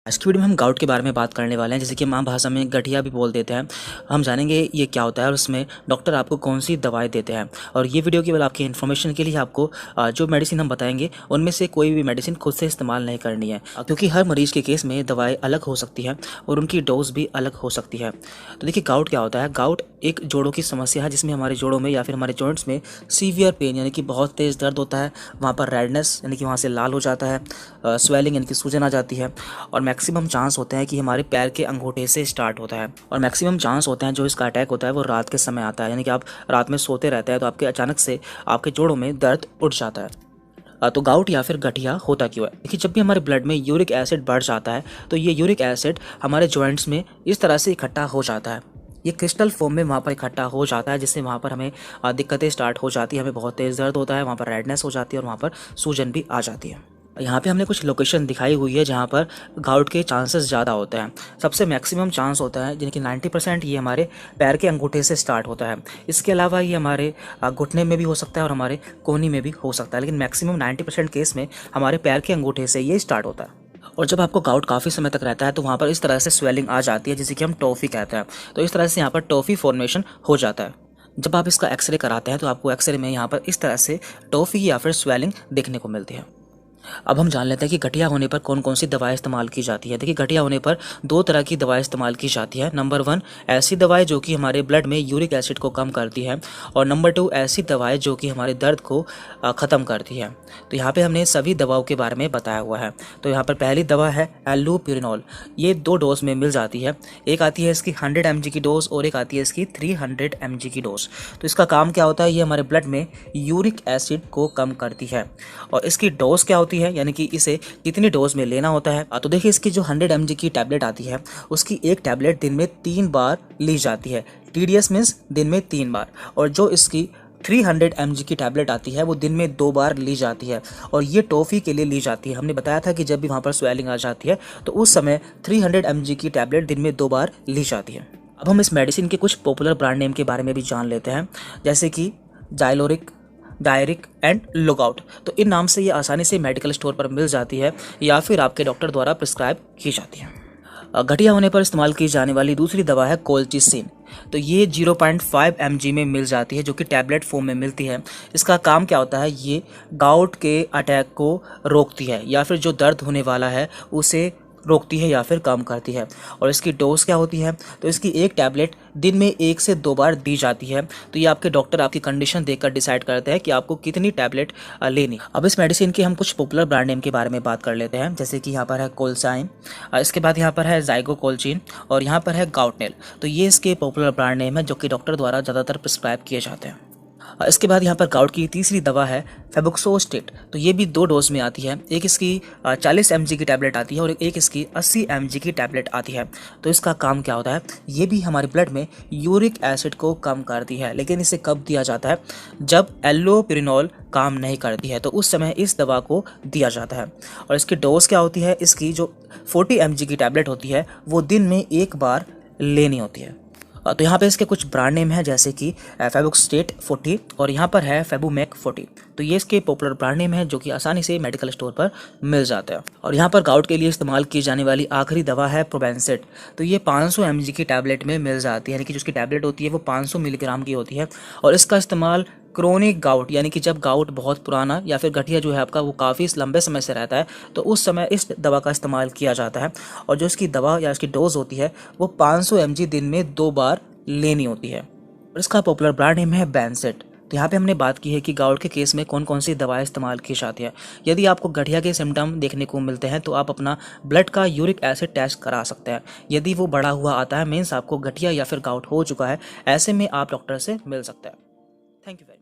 आज की वीडियो में हम गाउट के बारे में बात करने वाले हैं, जैसे कि हम आम भाषा में गठिया भी बोल देते हैं। हम जानेंगे ये क्या होता है और उसमें डॉक्टर आपको कौन सी दवाएं देते हैं। और ये वीडियो केवल आपकी इन्फॉर्मेशन के लिए, आपको जो मेडिसिन हम बताएंगे उनमें से कोई भी मेडिसिन खुद से इस्तेमाल नहीं करनी है, क्योंकि हर मरीज के केस में दवाएँ अलग हो सकती है और उनकी डोज भी अलग हो सकती है। तो देखिए, गाउट क्या होता है। गाउट एक जोड़ों की समस्या है, जिसमें हमारे जोड़ों में या फिर हमारे जॉइंट्स में सीवियर पेन यानी कि बहुत तेज़ दर्द होता है। वहाँ पर रेडनेस यानी कि वहाँ से लाल हो जाता है, स्वेलिंग यानी कि सूजन आ जाती है, और मैक्सिमम चांस होते हैं कि हमारे पैर के अंगूठे से स्टार्ट होता है। और मैक्सिमम चांस होते हैं जो इसका अटैक होता है वो रात के समय आता है, यानी कि आप रात में सोते रहते हैं तो आपके अचानक से आपके जोड़ों में दर्द उठ जाता है। तो गाउट या फिर गठिया होता क्यों है? देखिए, जब भी हमारे ब्लड में यूरिक एसिड बढ़ जाता है तो ये यूरिक एसिड हमारे जॉइंट्स में इस तरह से इकट्ठा हो जाता है। ये क्रिस्टल फॉर्म में वहाँ पर इकट्ठा हो जाता है, जिससे वहाँ पर हमें दिक्कतें स्टार्ट हो जाती है। हमें बहुत तेज़ दर्द होता है, वहाँ पर रेडनेस हो जाती है और वहाँ पर सूजन भी आ जाती है। यहाँ पे हमने कुछ लोकेशन दिखाई हुई है जहाँ पर गाउट के चांसेस ज़्यादा होते हैं। सबसे मैक्सिमम चांस होता है, यानी कि 90%, ये हमारे पैर के अंगूठे से स्टार्ट होता है। इसके अलावा ये हमारे घुटने में भी हो सकता है और हमारे कोहनी में भी हो सकता है, लेकिन मैक्सिमम 90% केस में हमारे पैर के अंगूठे से ये स्टार्ट होता है। और जब आपको गाउट काफ़ी समय तक रहता है तो वहाँ पर इस तरह से स्वेलिंग आ जाती है, जिसे कि हम टॉफ़ी कहते हैं। तो इस तरह से यहाँ पर टॉफ़ी फॉर्मेशन हो जाता है। जब आप इसका एक्सरे कराते हैं तो आपको एक्सरे में यहाँ पर इस तरह से टॉफ़ी या फिर स्वेलिंग देखने को मिलती है। अब हम जान लेते हैं कि गठिया होने पर कौन कौन सी दवाएं इस्तेमाल की जाती है। देखिए, गठिया होने पर दो तरह की दवाएं इस्तेमाल की जाती है। नंबर 1, ऐसी दवाएं जो कि हमारे ब्लड में यूरिक एसिड को कम करती है, और नंबर 2, ऐसी दवाएं जो कि हमारे दर्द को ख़त्म करती है। तो यहाँ पे हमने सभी दवाओं के बारे में बताया हुआ है। तो यहाँ पर पहली दवा है एल्लोप्यूरिनोल। ये 2 डोज में मिल जाती है। एक आती है इसकी 100 mg की डोज और एक आती है इसकी 300 mg की डोज। तो इसका काम क्या होता है, ये हमारे ब्लड में यूरिक एसिड को कम करती है। और इसकी डोज क्या होती है, यानी कि इसे कितनी डोज में लेना होता है। तो देखिए, इसकी जो 100 mg की टैबलेट आती है उसकी एक टैबलेट दिन में 3 बार ली जाती है। TDS मीन्स दिन में 3 बार। और जो इसकी 300 mg की टैबलेट आती है वो दिन में 2 बार ली जाती है, और ये टॉफ़ी के लिए ली जाती है। हमने बताया था कि जब भी वहाँ पर स्वेलिंग आ जाती है तो उस समय 300 mg की टैबलेट दिन में 2 बार ली जाती है। अब हम इस मेडिसिन के कुछ पॉपुलर ब्रांड नेम के बारे में भी जान लेते हैं, जैसे कि जाइलोरिक, डायरिक एंड लुकआउट। तो इन नाम से ये आसानी से मेडिकल स्टोर पर मिल जाती है या फिर आपके डॉक्टर द्वारा प्रिस्क्राइब की जाती है। गठिया होने पर इस्तेमाल की जाने वाली दूसरी दवा है कोलचिसिन। तो ये 0.5 mg में मिल जाती है, जो कि टैबलेट फॉर्म में मिलती है। इसका काम क्या होता है, ये गाउट के अटैक को रोकती है या फिर जो दर्द होने वाला है उसे रोकती है या फिर कम करती है। और इसकी डोज क्या होती है, तो इसकी एक टैबलेट दिन में 1 से 2 बार दी जाती है। तो ये आपके डॉक्टर आपकी कंडीशन देखकर डिसाइड करते हैं कि आपको कितनी टैबलेट लेनी। अब इस मेडिसिन के हम कुछ पॉपुलर ब्रांड नेम के बारे में बात कर लेते हैं, जैसे कि यहाँ पर है कोलसाइन, इसके बाद यहाँ पर है जाइगोकोल्चिन, और यहाँ पर है गाउटनेल। तो ये इसके पॉपुलर ब्रांड नेम है जो कि डॉक्टर द्वारा ज़्यादातर प्रिस्क्राइब किए जाते हैं। इसके बाद यहाँ पर गाउट की तीसरी दवा है फेबुक्सोस्टेट। तो ये भी 2 डोज में आती है। एक इसकी 40 mg की टैबलेट आती है और एक इसकी 80 mg की टैबलेट आती है। तो इसका काम क्या होता है, ये भी हमारे ब्लड में यूरिक एसिड को कम करती है, लेकिन इसे कब दिया जाता है, जब एल्लोप्यूरिनोल काम नहीं करती है तो उस समय इस दवा को दिया जाता है। और इसकी डोज क्या होती है, इसकी जो 40 mg की टैबलेट होती है वो दिन में 1 बार लेनी होती है। तो यहाँ पे इसके कुछ ब्रांड नेम है, जैसे कि फेबुक्सटेट 40 और यहाँ पर है फेबुमेक 40। तो ये इसके पॉपुलर ब्रांड नेम है जो कि आसानी से मेडिकल स्टोर पर मिल जाता है। और यहाँ पर गाउट के लिए इस्तेमाल की जाने वाली आखिरी दवा है प्रोबेंसेट। तो ये 500 mg की टैबलेट में मिल जाती है, यानी कि जो इसकी टैबलेट होती है वो 500 मिलीग्राम की होती है। और इसका इस्तेमाल क्रोनिक गाउट, यानी कि जब गाउट बहुत पुराना या फिर गठिया जो है आपका वो काफ़ी लंबे समय से रहता है तो उस समय इस दवा का इस्तेमाल किया जाता है। और जो इसकी दवा या इसकी डोज होती है वो 500 mg दिन में 2 बार लेनी होती है। और इसका पॉपुलर ब्रांड नेम है बैंसेट। तो यहाँ पे हमने बात की है कि गाउट के केस में कौन कौन सी दवाएं इस्तेमाल की जाती है। यदि आपको गठिया के सिम्टम देखने को मिलते हैं तो आप अपना ब्लड का यूरिक एसिड टेस्ट करा सकते हैं। यदि वो बढ़ा हुआ आता है, मीन्स आपको गठिया या फिर गाउट हो चुका है, ऐसे में आप डॉक्टर से मिल सकते हैं। Thank you.